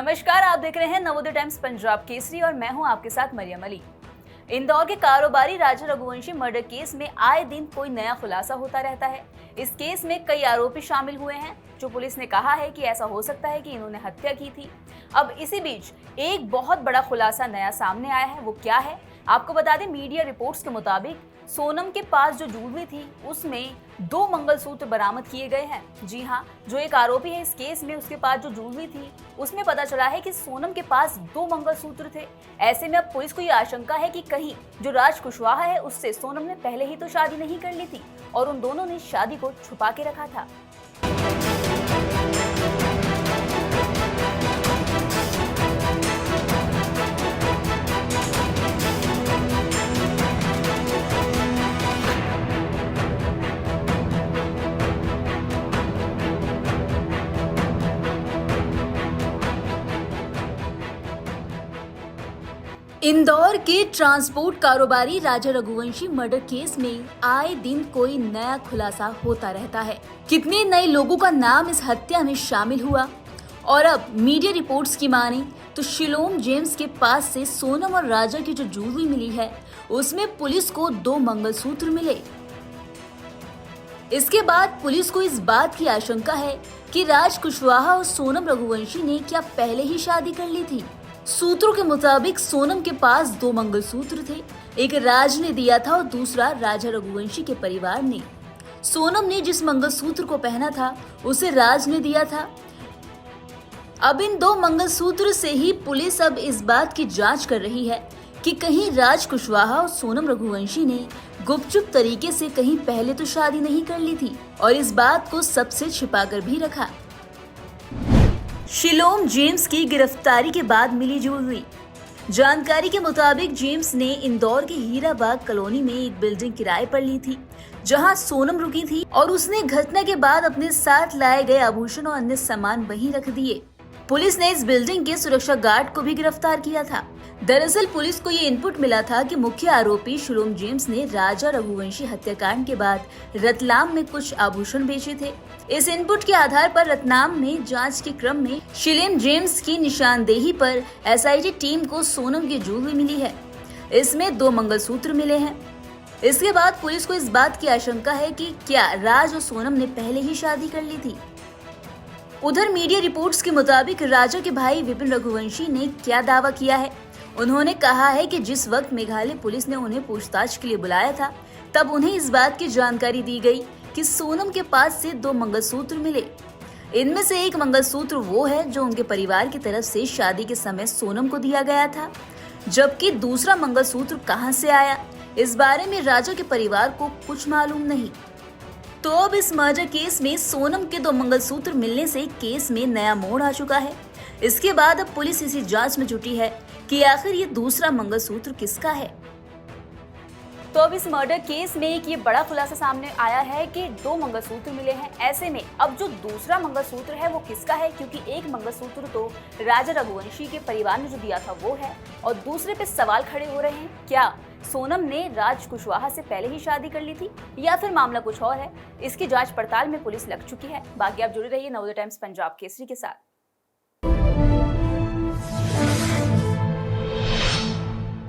नमस्कार, आप देख रहे हैं नवोदय टाइम्स पंजाब केसरी और मैं हूं आपके साथ मरियम अली। इंदौर के कारोबारी राजा रघुवंशी मर्डर केस में आए दिन कोई नया खुलासा होता रहता है। इस केस में कई आरोपी शामिल हुए हैं, जो पुलिस ने कहा है कि ऐसा हो सकता है कि इन्होंने हत्या की थी। अब इसी बीच एक बहुत बड़ा खुलासा नया सामने आया है। वो क्या है, आपको बता दें, मीडिया रिपोर्ट्स के मुताबिक सोनम के पास जो ज्वेलरी थी उसमें 2 मंगलसूत्र बरामद किए गए हैं। जी हाँ, जो एक आरोपी है इस केस में, उसके पास जो ज्वेलरी थी उसमें पता चला है कि सोनम के पास 2 मंगलसूत्र थे। ऐसे में अब पुलिस को ये आशंका है कि कहीं जो राज कुशवाहा है उससे सोनम ने पहले ही तो शादी नहीं कर ली थी और उन दोनों ने शादी को छुपा के रखा था। इंदौर के ट्रांसपोर्ट कारोबारी राजा रघुवंशी मर्डर केस में आए दिन कोई नया खुलासा होता रहता है। कितने नए लोगों का नाम इस हत्या में शामिल हुआ और अब मीडिया रिपोर्ट्स की माने तो शिलोम जेम्स के पास से सोनम और राजा की जो ज्वेलरी मिली है उसमें पुलिस को 2 मंगलसूत्र मिले। इसके बाद पुलिस को इस बात की आशंका है कि राज कुशवाहा और सोनम रघुवंशी ने क्या पहले ही शादी कर ली थी। सूत्रों के मुताबिक सोनम के पास 2 मंगलसूत्र थे, एक राज ने दिया था और दूसरा राजा रघुवंशी के परिवार ने। सोनम ने जिस मंगलसूत्र को पहना था उसे राज ने दिया था। अब इन 2 मंगलसूत्र से ही पुलिस अब इस बात की जांच कर रही है कि कहीं राज कुशवाहा और सोनम रघुवंशी ने गुपचुप तरीके से कहीं पहले तो शादी नहीं कर ली थी और इस बात को सबसे छिपाकर भी रखा। शिलोम जेम्स की गिरफ्तारी के बाद मिली ज्वेलरी। जानकारी के मुताबिक जेम्स ने इंदौर के हीराबाग कॉलोनी में एक बिल्डिंग किराए पर ली थी, जहां सोनम रुकी थी और उसने घटना के बाद अपने साथ लाए गए आभूषण और अन्य सामान वहीं रख दिए। पुलिस ने इस बिल्डिंग के सुरक्षा गार्ड को भी गिरफ्तार किया था। दरअसल पुलिस को ये इनपुट मिला था कि मुख्य आरोपी शिलोम जेम्स ने राजा रघुवंशी हत्याकांड के बाद रतलाम में कुछ आभूषण बेचे थे। इस इनपुट के आधार पर रतलाम में जांच के क्रम में शिलोम जेम्स की निशानदेही पर एसआईटी टीम को सोनम की ज्वेलरी मिली है। इसमें 2 मंगलसूत्र मिले हैं। इसके बाद पुलिस को इस बात की आशंका है कि क्या राज और सोनम ने पहले ही शादी कर ली थी। उधर मीडिया रिपोर्ट्स के मुताबिक राजा के भाई विपिन रघुवंशी ने क्या दावा किया है। उन्होंने कहा है कि जिस वक्त मेघालय पुलिस ने उन्हें पूछताछ के लिए बुलाया था तब उन्हें इस बात की जानकारी दी गई कि सोनम के पास से 2 मंगलसूत्र मिले। इनमें से एक मंगलसूत्र वो है जो उनके परिवार की तरफ से शादी के समय सोनम को दिया गया था, जबकि दूसरा मंगलसूत्र कहां से आया इस बारे में राजा के परिवार को कुछ मालूम नहीं। तो अब इस मर्डर केस में सोनम के 2 मंगलसूत्र मिलने से केस में नया मोड़ आ चुका है। इसके बाद अब पुलिस इसी जांच में जुटी है कि आखिर ये दूसरा मंगलसूत्र किसका है। तो अब इस मर्डर केस में एक ये बड़ा खुलासा सामने आया है कि 2 मंगलसूत्र मिले हैं। ऐसे में अब जो दूसरा मंगलसूत्र है वो किसका है, क्योंकि एक मंगलसूत्र तो राजा रघुवंशी के परिवार ने जो दिया था वो है और दूसरे पे सवाल खड़े हो रहे हैं, क्या सोनम ने राज कुशवाहा से पहले ही शादी कर ली थी या फिर मामला कुछ और है। इसकी जांच पड़ताल में पुलिस लग चुकी है। बाकी आप जुड़े रहिए नवोदय टाइम्स पंजाब केसरी के साथ।